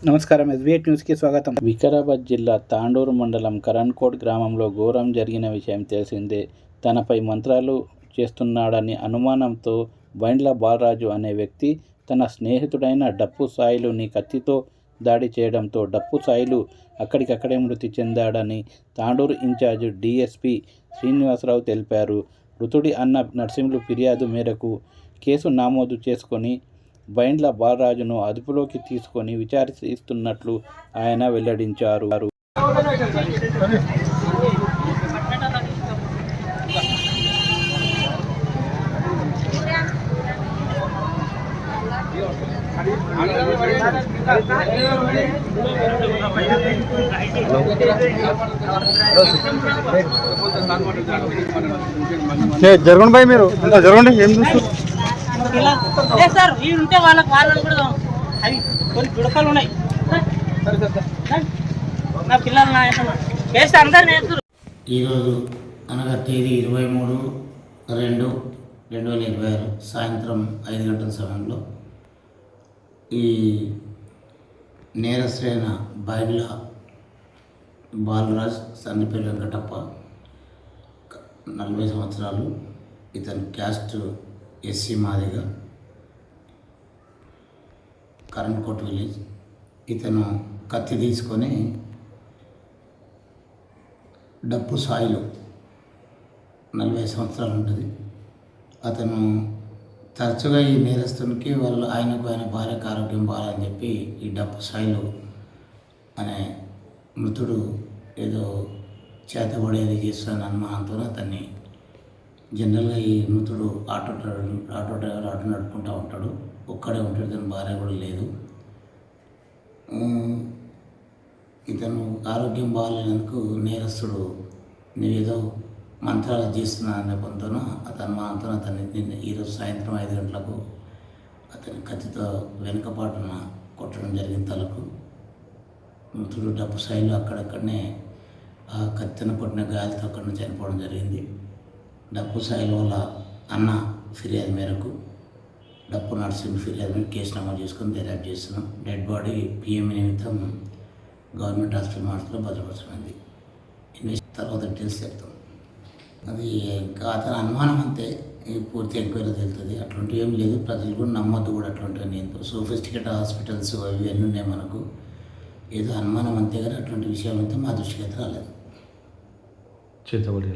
నమస్కారం. ఎస్బీఐ న్యూస్కి స్వాగతం. వికారాబాద్ జిల్లా తాండూరు మండలం కరణ్కోట్ గ్రామంలో ఘోరం జరిగిన విషయం తెలిసిందే. తనపై మంత్రాలు చేస్తున్నాడని అనుమానంతో వైండ్ల బాలరాజు అనే వ్యక్తి తన స్నేహితుడైన డప్పు సాయిలుని కత్తితో దాడి చేయడంతో డప్పు సాయిలు అక్కడికక్కడే మృతి చెందాడని తాండూరు ఇన్ఛార్జ్ డీఎస్పీ శ్రీనివాసరావు తెలిపారు. మృతుడి అన్న నర్సింహులు ఫిర్యాదు మేరకు కేసు నమోదు చేసుకొని వైండ్ల బాలరాజును అదుపులోకి తీసుకొని విచారిస్తున్నట్లు ఆయన వెల్లడించారు. జరగండి భాయ్, మీరు జరగండి. ఏం చూస్తారు సార్? ఉంటే వాళ్ళకి వాళ్ళని కూడా అవి కొన్ని గుడకలు ఉన్నాయి. నా పిల్లలు వేస్తే అందరినీ వేస్తారు. ఈరోజు అనగా తేదీ 23/2/2026 సాయంత్రం 5 గంటల సమయంలో ఈ నేరస్తుడైన వైండ్ల బాలరాజ్ సన్నిపల్లి వెంకటప్ప 40 సంవత్సరాలు, ఇతని caste SC Madiga, Karankote village. ఇతను కత్తి తీసుకొని డప్పు సాయిలు 40 సంవత్సరాలు ఉంటుంది. అతను తరచుగా ఈ నేరస్తునికి ఆయన భార్యకు ఆరోగ్యం బాగాలని చెప్పి ఈ డప్పు సాయిలు అనే మృతుడు ఏదో చేతబడేది చేస్తున్న అనుమానంతో అతన్ని, జనరల్గా ఈ మృతుడు ఆటో డ్రైవర్ ఆటో నడుపుకుంటూ ఉంటాడు, ఒక్కడే ఉంటాడు, తన భార్య కూడా లేదు. ఇతను ఆరోగ్యం బాగాలేనందుకు నేరస్తుడు నీవేదో మంత్రాలు చేస్తున్నా అనే పొందుతోనూ అతన్ని ఈరోజు సాయంత్రం 5 గంటలకు అతని కత్తితో వెనుకపాటున కొట్టడం జరిగింది తలకు. మృతుడు డప్పు సాయిలు అక్కడక్కడనే ఆ కత్తిన కొట్టిన గాయాలతో అక్కడ చనిపోవడం జరిగింది. డప్పు సాయిల వల్ల అన్న ఫిర్యాదు మేరకు డప్పు నర్సింహులు ఫిర్యాదు మీద కేసు నమోదు చేసుకొని దర్యాప్తు చేస్తున్నాం. డెడ్ బాడీ పిఎంఈ నిమిత్తం గవర్నమెంట్ హాస్పిటల్ మార్చులో భద్రపరచమైంది. తర్వాత డీటెయిల్స్ చెప్తాం. అది ఇంకా అతని అనుమానం అంతే, పూర్తి ఎంక్వైరీ తెలుస్తుంది. అట్లాంటివి ఏం లేదు, ప్రజలు కూడా నమ్మొద్దు కూడా అట్లాంటివన్నీ. ఎంతో సోఫిస్టికేట్ హాస్పిటల్స్ అవి అన్నీ ఉన్నాయి మనకు. ఏదో అనుమానం అంతే కానీ అట్లాంటి విషయాలు అయితే మా దృష్టికి అయితే రాలేదు. చేతబడి